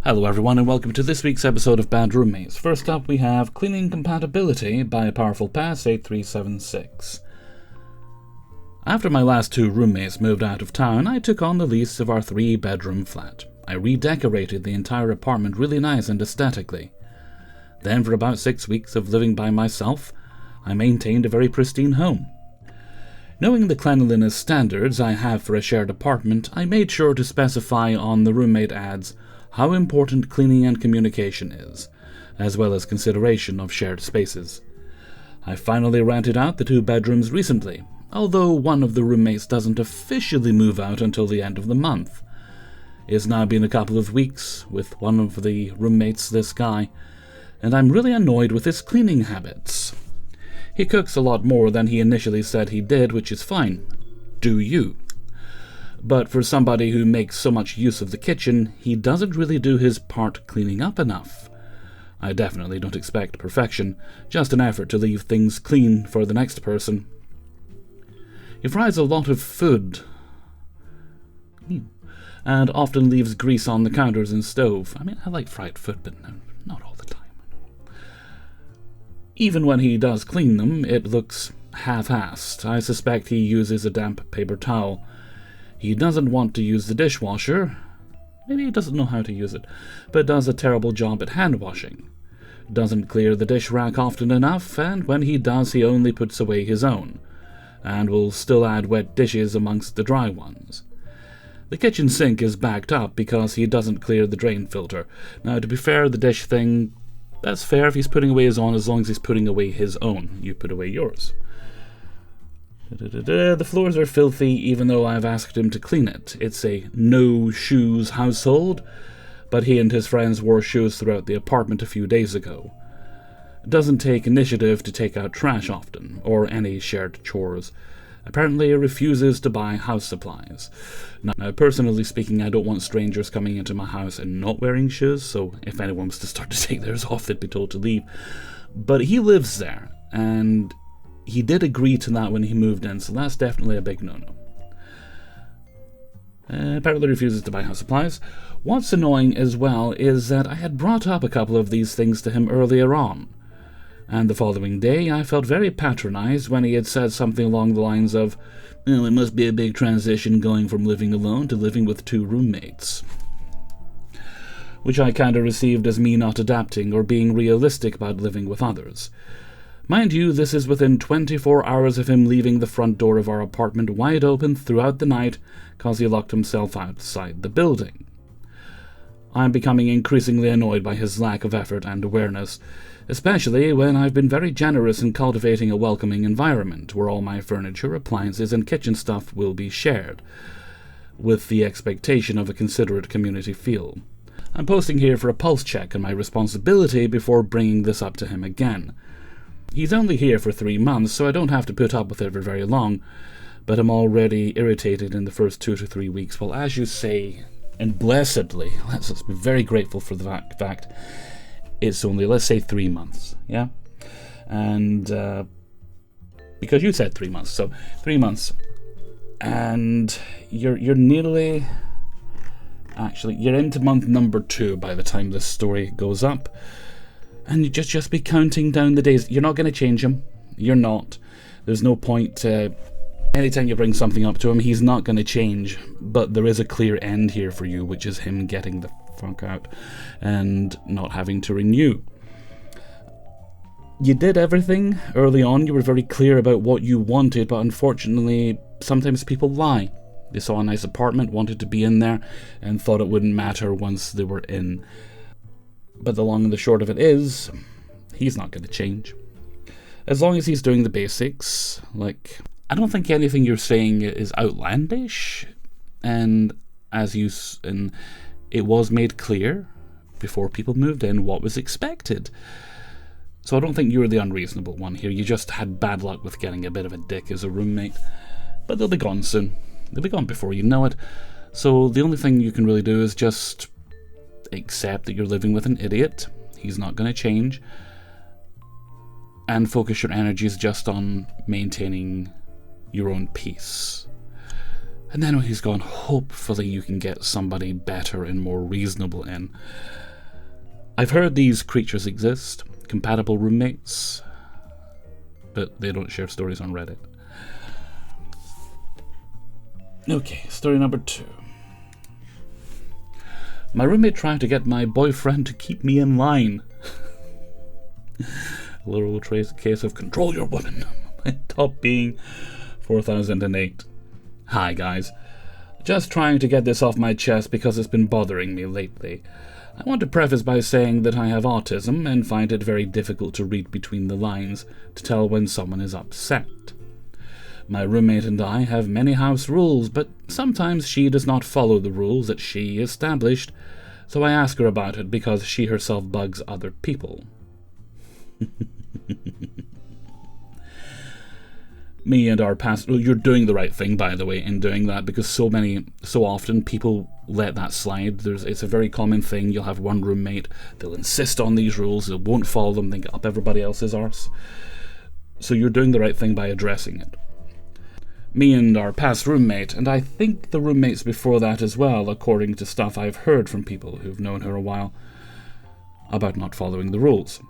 Hello everyone and welcome to this week's episode of Bad Roommates. First up we have Cleaning Compatibility by Powerful Pass 8376. After my last two roommates moved out of town, I took on the lease of our 3-bedroom flat. I redecorated the entire apartment really nice and aesthetically. Then for about 6 weeks of living by myself, I maintained a very pristine home. Knowing the cleanliness standards I have for a shared apartment, I made sure to specify on the roommate ads how important cleaning and communication is, as well as consideration of shared spaces. I finally rented out the 2 bedrooms recently, although one of the roommates doesn't officially move out until the end of the month. It's now been a couple of weeks with one of the roommates, this guy, and I'm really annoyed with his cleaning habits. He cooks a lot more than he initially said he did, which is fine. Do you? But for somebody who makes so much use of the kitchen, he doesn't really do his part cleaning up enough. I definitely don't expect perfection, just an effort to leave things clean for the next person. He fries a lot of food, and often leaves grease on the counters and stove. I mean, I like fried food, but not all the time. Even when he does clean them, it looks half-assed. I suspect he uses a damp paper towel. He doesn't want to use the dishwasher. Maybe he doesn't know how to use it, but does a terrible job at hand washing. Doesn't clear the dish rack often enough, and when he does, he only puts away his own, and will still add wet dishes amongst the dry ones. The kitchen sink is backed up because he doesn't clear the drain filter. Now, to be fair, the dish thing, that's fair if he's putting away his own, as long as he's putting away his own. You put away yours. The floors are filthy, even though I've asked him to clean it. It's a no-shoes household, but he and his friends wore shoes throughout the apartment a few days ago. Doesn't take initiative to take out trash often, or any shared chores. Apparently refuses to buy house supplies. Now, personally speaking, I don't want strangers coming into my house and not wearing shoes, so if anyone was to start to take theirs off, they'd be told to leave. But he lives there, and he did agree to that when he moved in, so that's definitely a big no-no. Apparently refuses to buy house supplies. What's annoying as well is that I had brought up a couple of these things to him earlier on, and the following day I felt very patronized when he had said something along the lines of, "Well, it must be a big transition going from living alone to living with 2 roommates." Which I kinda received as me not adapting or being realistic about living with others. Mind you, this is within 24 hours of him leaving the front door of our apartment wide open throughout the night cause he locked himself outside the building. I'm becoming increasingly annoyed by his lack of effort and awareness, especially when I've been very generous in cultivating a welcoming environment where all my furniture, appliances, and kitchen stuff will be shared, with the expectation of a considerate community feel. I'm posting here for a pulse check on my responsibility before bringing this up to him again. He's only here for 3 months, so I don't have to put up with it for very long, but I'm already irritated in the first 2 to 3 weeks. Well, as you say, and blessedly, let's be very grateful for the fact, it's only, let's say, 3 months, yeah? And, because you said 3 months, so 3 months, and you're nearly, actually, you're into month number 2 by the time this story goes up. And you just be counting down the days. You're not going to change him. You're not. There's no point. Anytime you bring something up to him, he's not going to change. But there is a clear end here for you, which is him getting the fuck out and not having to renew. You did everything early on. You were very clear about what you wanted, but unfortunately, sometimes people lie. They saw a nice apartment, wanted to be in there, and thought it wouldn't matter once they were in. But the long and the short of it is, he's not going to change. As long as he's doing the basics, like, I don't think anything you're saying is outlandish, and it was made clear before people moved in what was expected. So I don't think you're the unreasonable one here. You just had bad luck with getting a bit of a dick as a roommate. But they'll be gone soon. They'll be gone before you know it. So the only thing you can really do is just accept that you're living with an idiot. He's not going to change. And focus your energies just on maintaining your own peace. And then when he's gone, hopefully you can get somebody better and more reasonable in. I've heard these creatures exist, compatible roommates, but they don't share stories on Reddit. Okay, story number 2. My roommate tried to get my boyfriend to keep me in line. A literal case of control your woman. My top being 4008. Hi guys. Just trying to get this off my chest because it's been bothering me lately. I want to preface by saying that I have autism and find it very difficult to read between the lines to tell when someone is upset. My roommate and I have many house rules, but sometimes she does not follow the rules that she established, so I ask her about it because she herself bugs other people. Me and our past... Well, you're doing the right thing, by the way, in doing that, because so often people let that slide. It's a very common thing. You'll have one roommate, they'll insist on these rules, they won't follow them, they get up everybody else's arse. So you're doing the right thing by addressing it. Me and our past roommate, and I think the roommates before that as well, according to stuff I've heard from people who've known her a while, about not following the rules.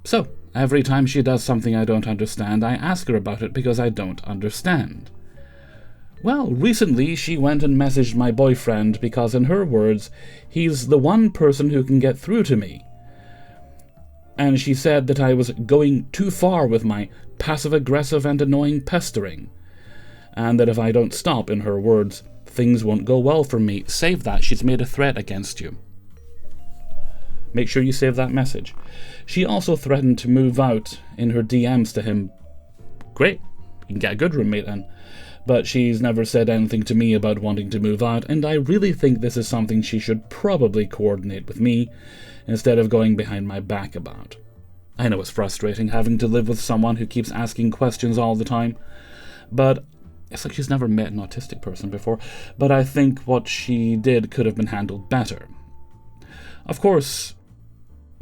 So, every time she does something I don't understand, I ask her about it because I don't understand. Well, recently she went and messaged my boyfriend because, in her words, he's the one person who can get through to me. And she said that I was going too far with my passive-aggressive and annoying pestering. And that if I don't stop, in her words, things won't go well for me. Save that, she's made a threat against you. Make sure you save that message. She also threatened to move out in her DMs to him. Great, you can get a good roommate then. But she's never said anything to me about wanting to move out, and I really think this is something she should probably coordinate with me, instead of going behind my back about. I know it's frustrating having to live with someone who keeps asking questions all the time, but it's like she's never met an autistic person before, but I think what she did could have been handled better. Of course,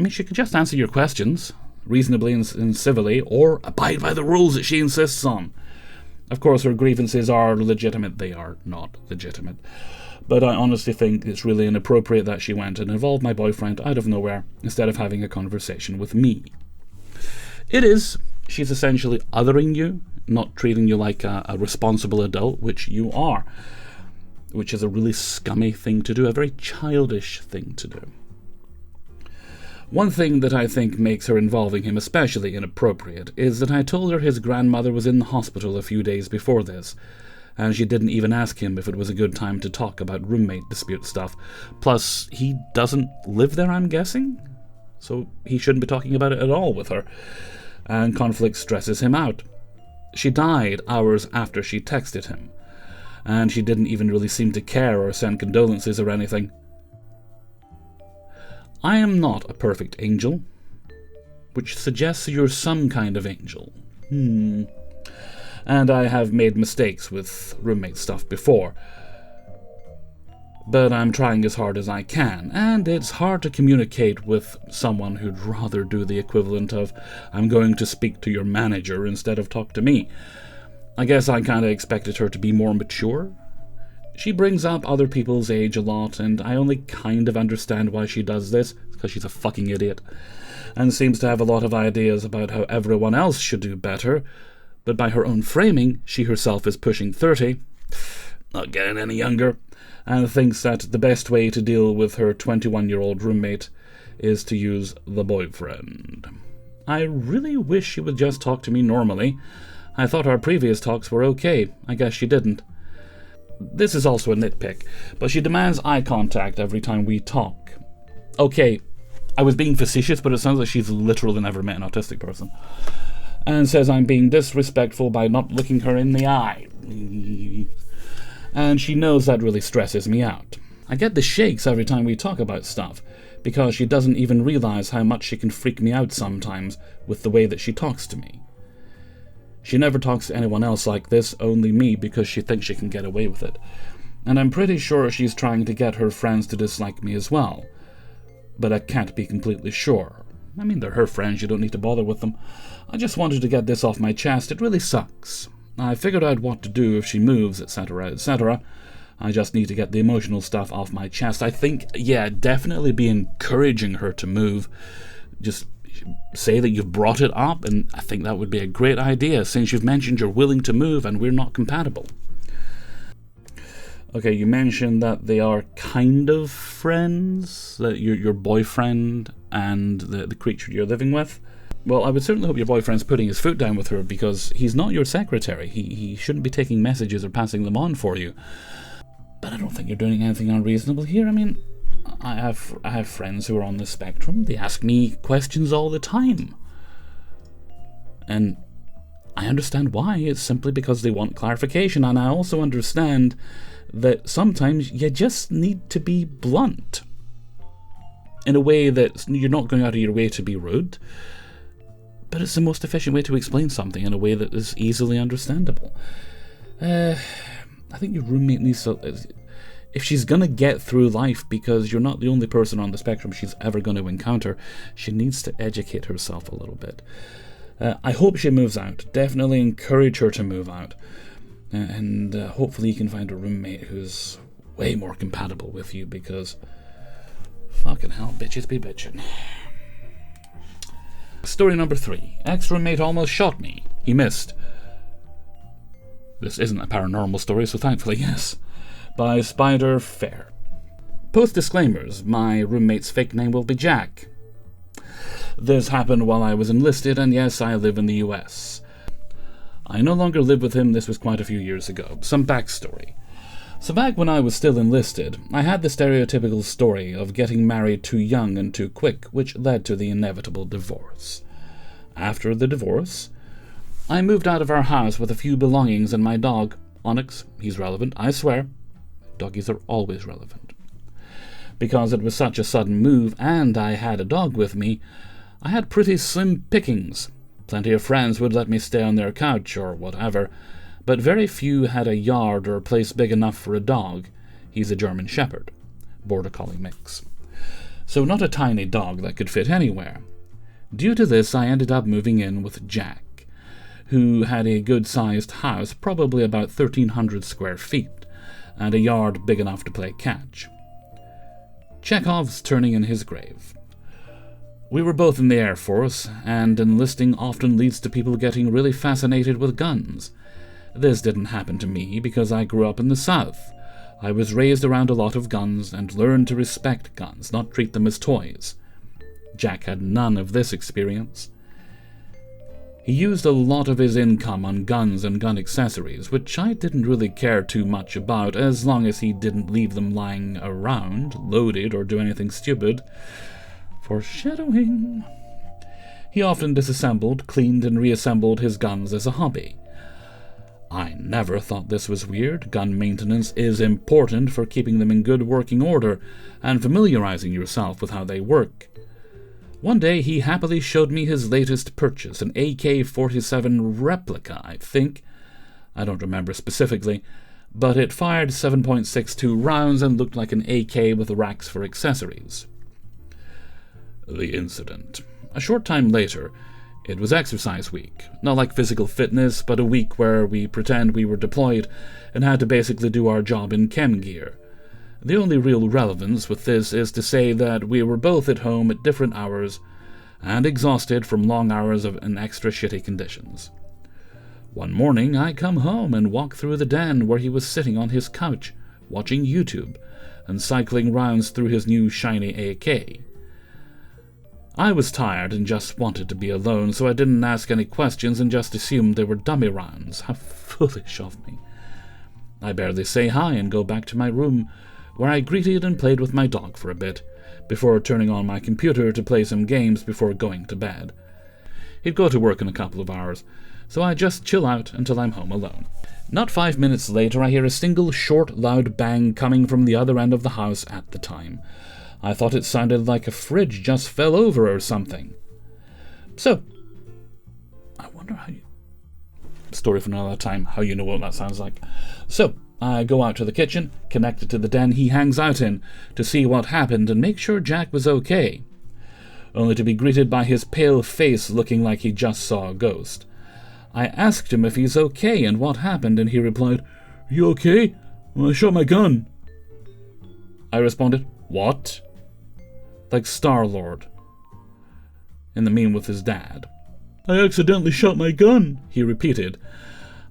she could just answer your questions, reasonably and civilly, or abide by the rules that she insists on. Of course, her grievances are legitimate. They are not legitimate. But I honestly think it's really inappropriate that she went and involved my boyfriend out of nowhere, instead of having a conversation with me. It is. She's essentially othering you, not treating you like a responsible adult, which you are, which is a really scummy thing to do, a very childish thing to do. One thing that I think makes her involving him especially inappropriate is that I told her his grandmother was in the hospital a few days before this, and she didn't even ask him if it was a good time to talk about roommate dispute stuff. Plus, he doesn't live there, I'm guessing? So he shouldn't be talking about it at all with her, and conflict stresses him out. She died hours after she texted him, and she didn't even really seem to care or send condolences or anything. I am not a perfect angel, which suggests you're some kind of angel. And I have made mistakes with roommate stuff before. But I'm trying as hard as I can, and it's hard to communicate with someone who'd rather do the equivalent of, I'm going to speak to your manager instead of talk to me. I guess I kinda expected her to be more mature. She brings up other people's age a lot, and I only kind of understand why she does this, because she's a fucking idiot, and seems to have a lot of ideas about how everyone else should do better, but by her own framing, she herself is pushing 30, not getting any younger, and thinks that the best way to deal with her 21-year-old roommate is to use the boyfriend. I really wish she would just talk to me normally. I thought our previous talks were okay. I guess she didn't. This is also a nitpick, but she demands eye contact every time we talk. Okay, I was being facetious, but it sounds like she's literally never met an autistic person. And says I'm being disrespectful by not looking her in the eye. And she knows that really stresses me out. I get the shakes every time we talk about stuff, because she doesn't even realize how much she can freak me out sometimes with the way that she talks to me. She never talks to anyone else like this, only me, because she thinks she can get away with it. And I'm pretty sure she's trying to get her friends to dislike me as well. But I can't be completely sure. They're her friends, you don't need to bother with them. I just wanted to get this off my chest, it really sucks. I figured out what to do if she moves, etc., etc. I just need to get the emotional stuff off my chest. I think, yeah, definitely be encouraging her to move. Just say that you've brought it up, and I think that would be a great idea, since you've mentioned you're willing to move and we're not compatible. Okay, you mentioned that they are kind of friends, that your boyfriend and the creature you're living with. Well, I would certainly hope your boyfriend's putting his foot down with her, because he's not your secretary. He shouldn't be taking messages or passing them on for you. But I don't think you're doing anything unreasonable here. I mean, I have friends who are on the spectrum. They ask me questions all the time. And I understand why. It's simply because they want clarification. And I also understand that sometimes you just need to be blunt. In a way that you're not going out of your way to be rude, but it's the most efficient way to explain something in a way that is easily understandable. I think your roommate needs to... If she's going to get through life, because you're not the only person on the spectrum she's ever going to encounter, she needs to educate herself a little bit. I hope she moves out. Definitely encourage her to move out. And hopefully you can find a roommate who's way more compatible with you, because fucking hell, bitches be bitchin'. Story number 3. Ex-roommate almost shot me. He missed. This isn't a paranormal story, so thankfully yes. By Spider Fair. Post disclaimers. My roommate's fake name will be Jack. This happened while I was enlisted, and yes, I live in the US. I no longer live with him. This was quite a few years ago. Some backstory. So back when I was still enlisted, I had the stereotypical story of getting married too young and too quick, which led to the inevitable divorce. After the divorce, I moved out of our house with a few belongings and my dog, Onyx. He's relevant, I swear. Doggies are always relevant. Because it was such a sudden move and I had a dog with me, I had pretty slim pickings. Plenty of friends would let me stay on their couch or whatever, but very few had a yard or place big enough for a dog. He's a German Shepherd, Border Collie mix. So not a tiny dog that could fit anywhere. Due to this, I ended up moving in with Jack, who had a good-sized house, probably about 1,300 square feet, and a yard big enough to play catch. Chekhov's turning in his grave. We were both in the Air Force, and enlisting often leads to people getting really fascinated with guns. This didn't happen to me because I grew up in the South. I was raised around a lot of guns and learned to respect guns, not treat them as toys. Jack had none of this experience. He used a lot of his income on guns and gun accessories, which I didn't really care too much about, as long as he didn't leave them lying around, loaded, or do anything stupid. Foreshadowing. He often disassembled, cleaned, and reassembled his guns as a hobby. I never thought this was weird. Gun maintenance is important for keeping them in good working order and familiarizing yourself with how they work. One day he happily showed me his latest purchase, an AK-47 replica, I think. I don't remember specifically, but it fired 7.62 rounds and looked like an AK with racks for accessories. The incident. A short time later, it was exercise week. Not like physical fitness, but a week where we pretend we were deployed and had to basically do our job in chem gear. The only real relevance with this is to say that we were both at home at different hours and exhausted from long hours in extra shitty conditions. One morning I come home and walk through the den where he was sitting on his couch, watching YouTube and cycling rounds through his new shiny AK. I was tired and just wanted to be alone, so I didn't ask any questions and just assumed they were dummy rounds. How foolish of me. I barely say hi and go back to my room, where I greeted and played with my dog for a bit, before turning on my computer to play some games before going to bed. He'd go to work in a couple of hours, so I just chill out until I'm home alone. Not 5 minutes later, I hear a single short, loud bang coming from the other end of the house at the time. I thought it sounded like a fridge just fell over or something. So, I wonder how you... Story for another time, how you know what that sounds like. So, I go out to the kitchen, connected to the den he hangs out in, to see what happened and make sure Jack was okay. Only to be greeted by his pale face looking like he just saw a ghost. I asked him if he's okay and what happened, and he replied, "You okay? Well, I shot my gun." I responded, "What?" Like Star-Lord in the meme with his dad. "I accidentally shot my gun," he repeated.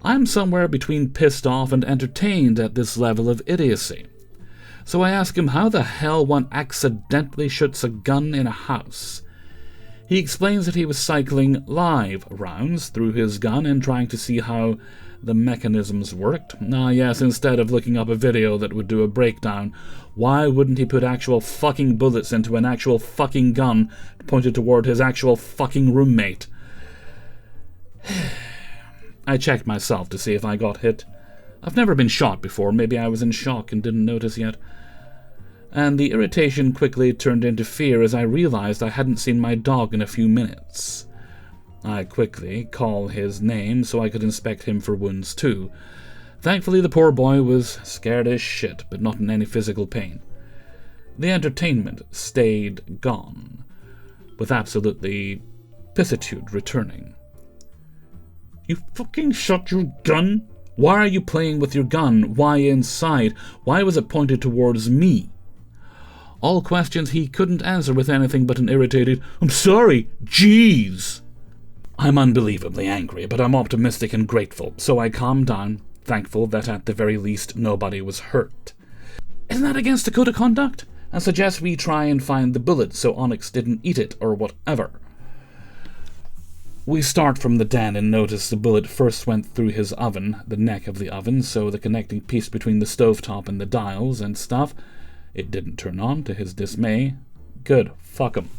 I'm somewhere between pissed off and entertained at this level of idiocy. So I ask him how the hell one accidentally shoots a gun in a house. He explains that he was cycling live rounds through his gun and trying to see how the mechanisms worked. Ah yes, instead of looking up a video that would do a breakdown, why wouldn't he put actual fucking bullets into an actual fucking gun pointed toward his actual fucking roommate? I checked myself to see if I got hit. I've never been shot before, maybe I was in shock and didn't notice yet. And the irritation quickly turned into fear as I realized I hadn't seen my dog in a few minutes. I quickly called his name so I could inspect him for wounds too. Thankfully the poor boy was scared as shit, but not in any physical pain. The entertainment stayed gone, with absolutely pissitude returning. "You fucking shot your gun? Why are you playing with your gun? Why inside? Why was it pointed towards me?" All questions he couldn't answer with anything but an irritated, "I'm sorry, jeez." I'm unbelievably angry, but I'm optimistic and grateful, so I calmed down, thankful that at the very least nobody was hurt. Isn't that against the code of conduct? And suggest we try and find the bullet so Onyx didn't eat it or whatever. We start from the den and notice the bullet first went through his oven, the neck of the oven, so the connecting piece between the stovetop and the dials and stuff. It didn't turn on, to his dismay. Good, fuck him.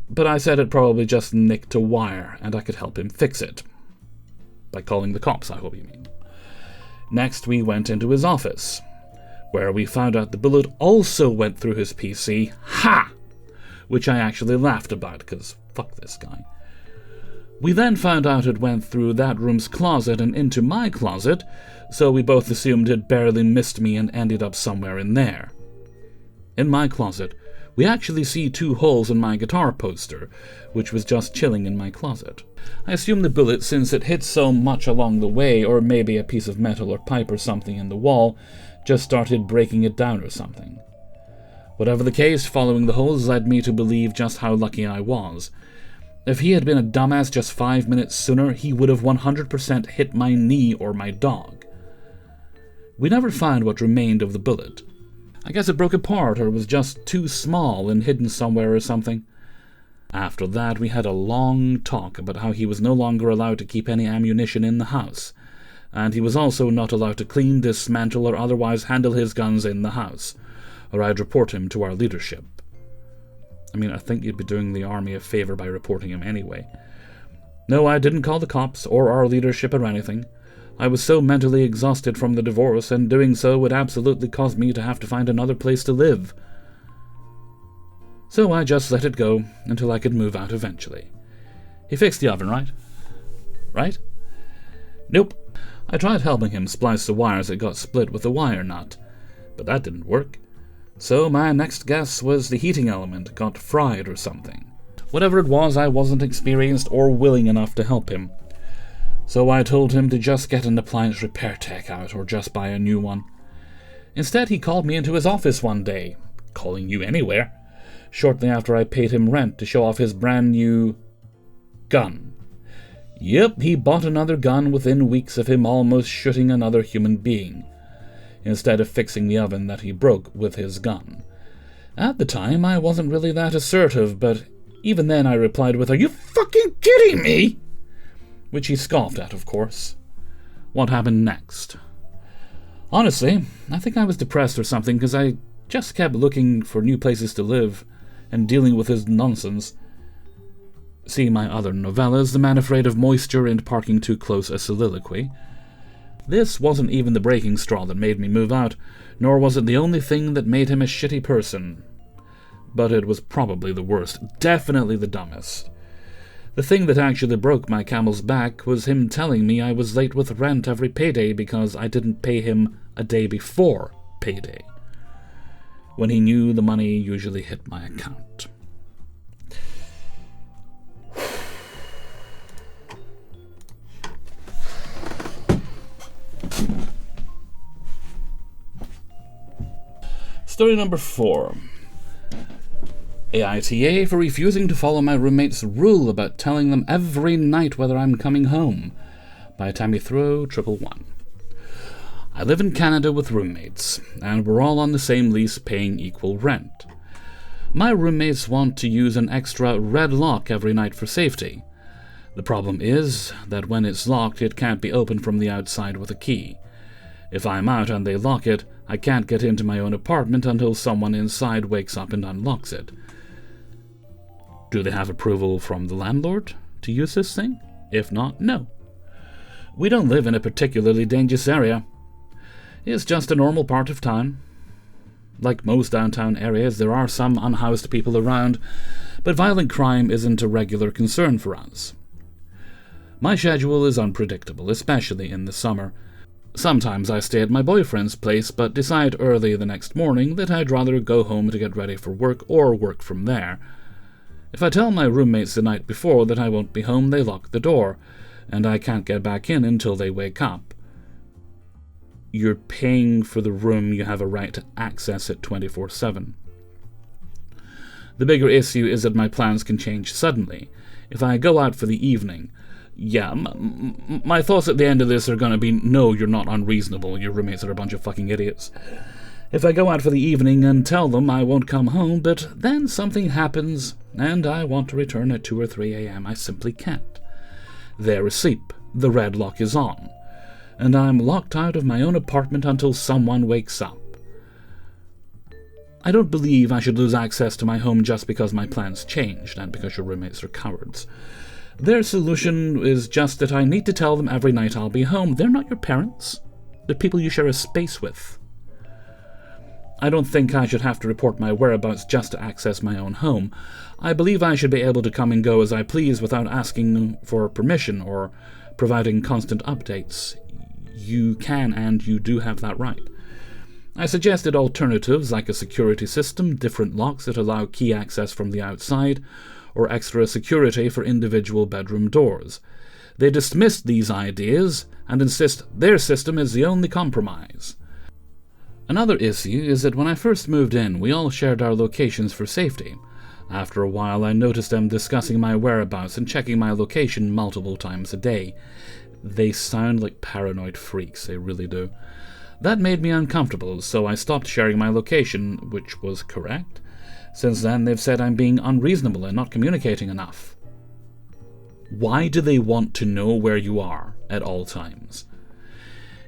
But I said it probably just nicked a wire, and I could help him fix it. By calling the cops, I hope you mean. Next, we went into his office, where we found out the bullet also went through his PC. Ha! Which I actually laughed about, because fuck this guy. We then found out it went through that room's closet and into my closet, so we both assumed it barely missed me and ended up somewhere in there. In my closet, we actually see 2 holes in my guitar poster, which was just chilling in my closet. I assume the bullet, since it hit so much along the way, or maybe a piece of metal or pipe or something in the wall, just started breaking it down or something. Whatever the case, following the holes led me to believe just how lucky I was. If he had been a dumbass just 5 minutes sooner, he would have 100% hit my knee or my dog. We never found what remained of the bullet. I guess it broke apart or was just too small and hidden somewhere or something. After that, we had a long talk about how he was no longer allowed to keep any ammunition in the house, and he was also not allowed to clean, dismantle, or otherwise handle his guns in the house, or I'd report him to our leadership. I mean, I think you'd be doing the army a favor by reporting him anyway. No, I didn't call the cops or our leadership or anything. I was so mentally exhausted from the divorce, and doing so would absolutely cause me to have to find another place to live. So I just let it go until I could move out eventually. He fixed the oven, right? Right? Nope. I tried helping him splice the wires that got split with the wire nut, but that didn't work. So my next guess was the heating element got fried or something. Whatever it was, I wasn't experienced or willing enough to help him. So I told him to just get an appliance repair tech out or just buy a new one. Instead, he called me into his office one day, calling you anywhere, shortly after I paid him rent to show off his brand new gun. Yep, he bought another gun within weeks of him almost shooting another human being, instead of fixing the oven that he broke with his gun. At the time, I wasn't really that assertive, but even then I replied with, "Are you fucking kidding me?" Which he scoffed at, of course. What happened next? Honestly, I think I was depressed or something, because I just kept looking for new places to live and dealing with his nonsense. See my other novellas, The Man Afraid of Moisture and Parking Too Close a Soliloquy. This wasn't even the breaking straw that made me move out, nor was it the only thing that made him a shitty person. But it was probably the worst, definitely the dumbest. The thing that actually broke my camel's back was him telling me I was late with rent every payday because I didn't pay him a day before payday, when he knew the money usually hit my account. Story number 4. AITA for refusing to follow my roommate's rule about telling them every night whether I'm coming home, by Tammy Throw 111. I live in Canada with roommates, and we're all on the same lease paying equal rent. My roommates want to use an extra red lock every night for safety. The problem is that when it's locked, it can't be opened from the outside with a key. If I'm out and they lock it, I can't get into my own apartment until someone inside wakes up and unlocks it. Do they have approval from the landlord to use this thing? If not, no. We don't live in a particularly dangerous area. It's just a normal part of town. Like most downtown areas, there are some unhoused people around, but violent crime isn't a regular concern for us. My schedule is unpredictable, especially in the summer. Sometimes I stay at my boyfriend's place, but decide early the next morning that I'd rather go home to get ready for work or work from there. If I tell my roommates the night before that I won't be home, they lock the door, and I can't get back in until they wake up. You're paying for the room, you have a right to access it 24/7. The bigger issue is that my plans can change suddenly. If I go out for the evening, my thoughts at the end of this are going to be, no, you're not unreasonable, your roommates are a bunch of fucking idiots. If I go out for the evening and tell them I won't come home, but then something happens and I want to return at 2 or 3 a.m., I simply can't. They're asleep, the red lock is on, and I'm locked out of my own apartment until someone wakes up. I don't believe I should lose access to my home just because my plans changed and because your roommates are cowards. Their solution is just that I need to tell them every night I'll be home. They're not your parents. They're people you share a space with. I don't think I should have to report my whereabouts just to access my own home. I believe I should be able to come and go as I please without asking for permission or providing constant updates. You can and you do have that right. I suggested alternatives like a security system, different locks that allow key access from the outside, or extra security for individual bedroom doors. They dismissed these ideas and insist their system is the only compromise. Another issue is that when I first moved in, we all shared our locations for safety. After a while, I noticed them discussing my whereabouts and checking my location multiple times a day. They sound like paranoid freaks, they really do. That made me uncomfortable, so I stopped sharing my location, which was correct. Since then, they've said I'm being unreasonable and not communicating enough. Why do they want to know where you are at all times?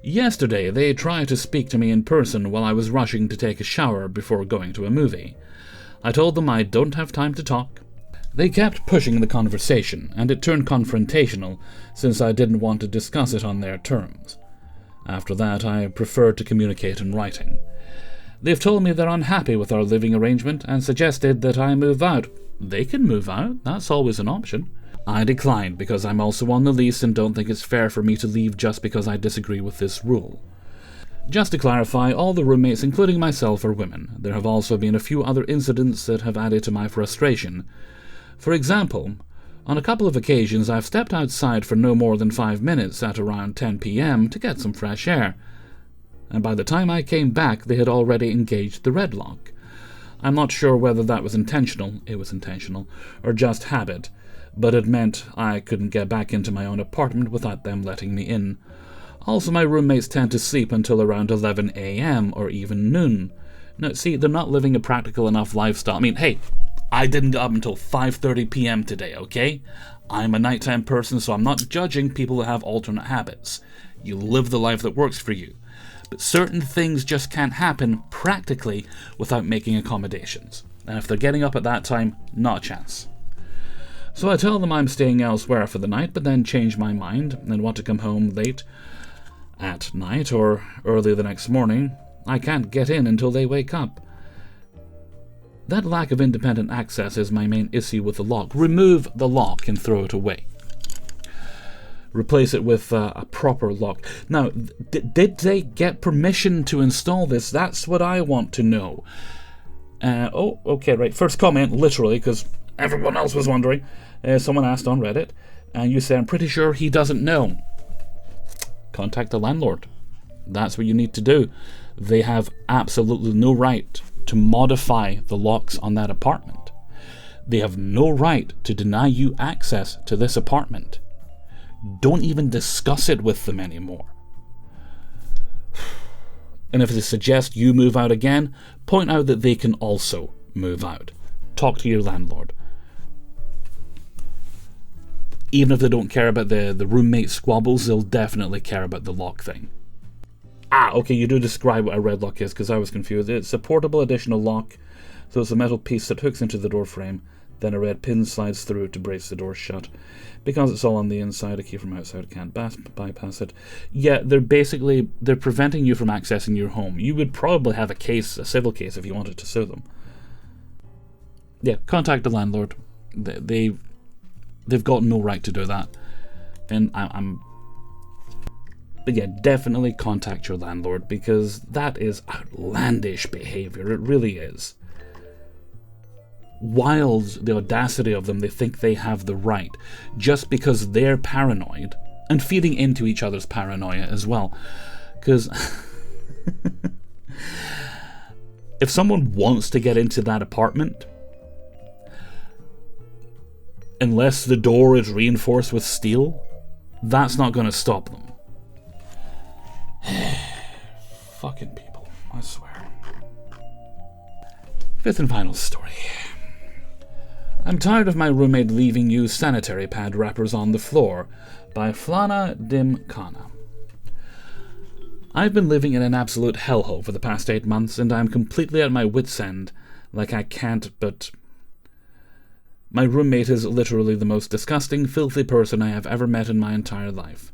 Yesterday, they tried to speak to me in person while I was rushing to take a shower before going to a movie. I told them I don't have time to talk. They kept pushing the conversation, and it turned confrontational since I didn't want to discuss it on their terms. After that, I preferred to communicate in writing. They've told me they're unhappy with our living arrangement and suggested that I move out. They can move out, that's always an option. I declined because I'm also on the lease and don't think it's fair for me to leave just because I disagree with this rule. Just to clarify, all the roommates, including myself, are women. There have also been a few other incidents that have added to my frustration. For example, on a couple of occasions I've stepped outside for no more than 5 minutes at around 10 p.m. to get some fresh air, and by the time I came back they had already engaged the red lock. I'm not sure whether that was intentional, or just habit, but it meant I couldn't get back into my own apartment without them letting me in. Also, my roommates tend to sleep until around 11 a.m. or even noon. Now, see, they're not living a practical enough lifestyle. I mean, hey, I didn't get up until 5:30 p.m. today, okay? I'm a nighttime person, so I'm not judging people who have alternate habits. You live the life that works for you. But certain things just can't happen practically without making accommodations. And if they're getting up at that time, not a chance. So I tell them I'm staying elsewhere for the night, but then change my mind and want to come home late at night or early the next morning. I can't get in until they wake up. That lack of independent access is my main issue with the lock. Remove the lock and throw it away. Replace it with a proper lock. Now, did they get permission to install this? That's what I want to know. Okay, right. First comment, literally, because everyone else was wondering. Someone asked on Reddit, and you said, I'm pretty sure he doesn't know. Contact the landlord. That's what you need to do. They have absolutely no right to modify the locks on that apartment. They have no right to deny you access to this apartment. Don't even discuss it with them anymore. And if they suggest you move out again, point out that they can also move out. Talk to your landlord. Even if they don't care about the roommate squabbles, they'll definitely care about the lock thing. Okay, you do describe what a red lock is, because I was confused. It's a portable additional lock, so it's a metal piece that hooks into the door frame, then a red pin slides through to brace the door shut. Because it's all on the inside, a key from outside can't bypass it. Yeah, they're preventing you from accessing your home. You would probably have a civil case, if you wanted to sue them. Yeah, contact the landlord. They've got no right to do that. And But yeah, definitely contact your landlord, because that is outlandish behavior. It really is. Wild, the audacity of them. They think they have the right just because they're paranoid, and feeding into each other's paranoia as well. Because if someone wants to get into that apartment, unless the door is reinforced with steel, that's not going to stop them. Fucking people, I swear. Fifth and final story. I'm tired of my roommate leaving used sanitary pad wrappers on the floor, by Flana Dimkana. I've been living in an absolute hellhole for the past 8 months, and I'm completely at my wit's end, like I can't but... My roommate is literally the most disgusting, filthy person I have ever met in my entire life.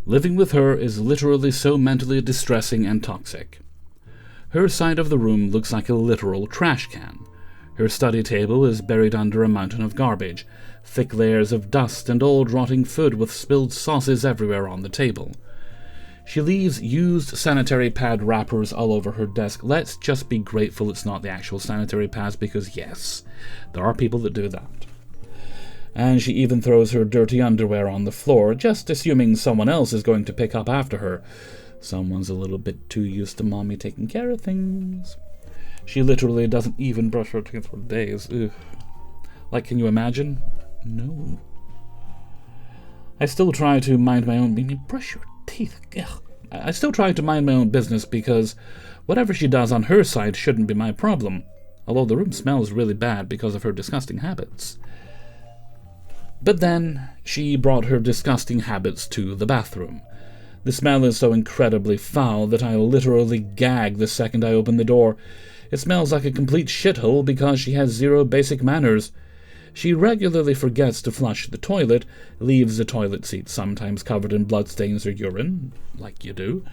Living with her is literally so mentally distressing and toxic. Her side of the room looks like a literal trash can. Her study table is buried under a mountain of garbage, thick layers of dust and old rotting food with spilled sauces everywhere on the table. She leaves used sanitary pad wrappers all over her desk. Let's just be grateful it's not the actual sanitary pads, because yes, there are people that do that. And she even throws her dirty underwear on the floor, just assuming someone else is going to pick up after her. Someone's a little bit too used to mommy taking care of things. She literally doesn't even brush her teeth for days. Ugh. Like, can you imagine? No. I still try to mind my own... brush your teeth. Ugh. I still try to mind my own business, because whatever she does on her side shouldn't be my problem. Although the room smells really bad because of her disgusting habits. But then, she brought her disgusting habits to the bathroom. The smell is so incredibly foul that I literally gag the second I open the door. It smells like a complete shithole because she has zero basic manners. She regularly forgets to flush the toilet, leaves the toilet seat sometimes covered in bloodstains or urine, like you do.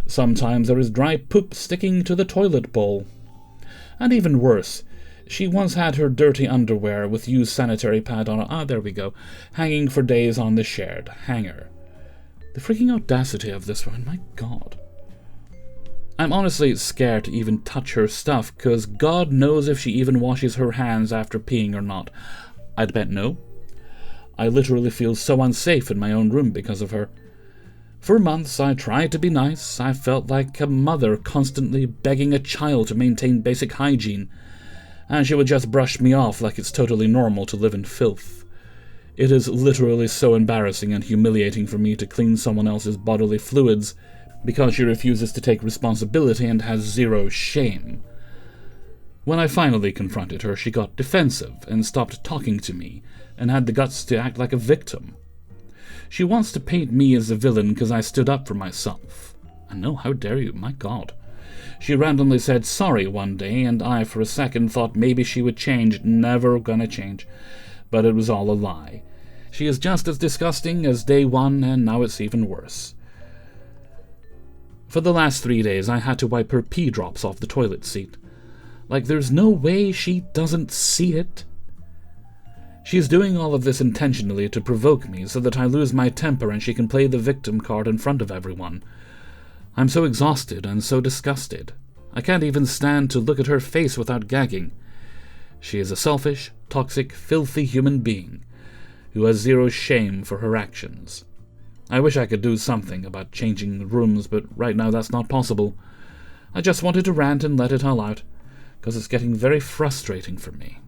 Sometimes there is dry poop sticking to the toilet bowl. And even worse, she once had her dirty underwear with used sanitary pad on it, there we go, hanging for days on the shared hanger. The freaking audacity of this woman, my god. I'm honestly scared to even touch her stuff, because God knows if she even washes her hands after peeing or not. I'd bet no. I literally feel so unsafe in my own room because of her. For months I tried to be nice. I felt like a mother constantly begging a child to maintain basic hygiene, and she would just brush me off like it's totally normal to live in filth. It is literally so embarrassing and humiliating for me to clean someone else's bodily fluids, because she refuses to take responsibility and has zero shame. When I finally confronted her, she got defensive and stopped talking to me, and had the guts to act like a victim. She wants to paint me as a villain because I stood up for myself. I know, how dare you, my god. She randomly said sorry one day, and I for a second thought maybe she would change. Never gonna change. But it was all a lie. She is just as disgusting as day one, and now it's even worse. For the last 3 days, I had to wipe her pee drops off the toilet seat. Like, there's no way she doesn't see it. She's doing all of this intentionally to provoke me, so that I lose my temper and she can play the victim card in front of everyone. I'm so exhausted and so disgusted. I can't even stand to look at her face without gagging. She is a selfish, toxic, filthy human being, who has zero shame for her actions. I wish I could do something about changing rooms, but right now that's not possible. I just wanted to rant and let it all out. because it's getting very frustrating for me.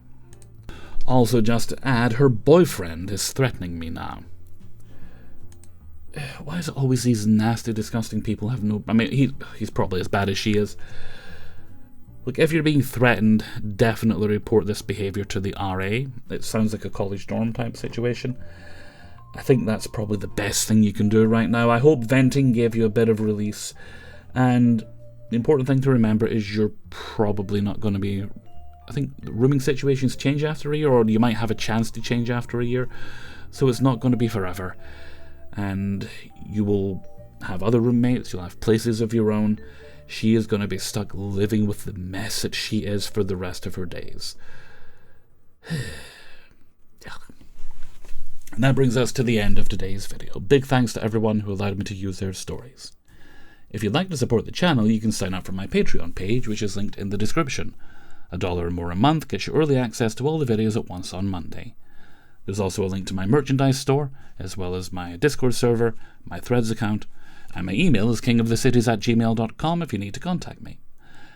Also, just to add, her boyfriend is threatening me now. Why is it always these nasty, disgusting people have no... I mean, he's probably as bad as she is. Look, if you're being threatened, definitely report this behaviour to the RA. It sounds like a college dorm type situation. I think that's probably the best thing you can do right now. I hope venting gave you a bit of release. And the important thing to remember is you're probably not going to be... I think rooming situations change after a year, or you might have a chance to change after a year. So it's not going to be forever. And you will have other roommates, you'll have places of your own. She is going to be stuck living with the mess that she is for the rest of her days. And that brings us to the end of today's video. Big thanks to everyone who allowed me to use their stories. If you'd like to support the channel, you can sign up for my Patreon page, which is linked in the description. $1 or more a month gets you early access to all the videos at once on Monday. There's also a link to my merchandise store, as well as my Discord server, my Threads account, and my email is kingofthecities@gmail.com if you need to contact me.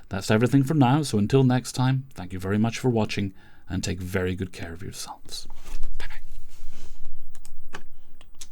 That's everything for now, so until next time, thank you very much for watching, and take very good care of yourselves. Bye-bye.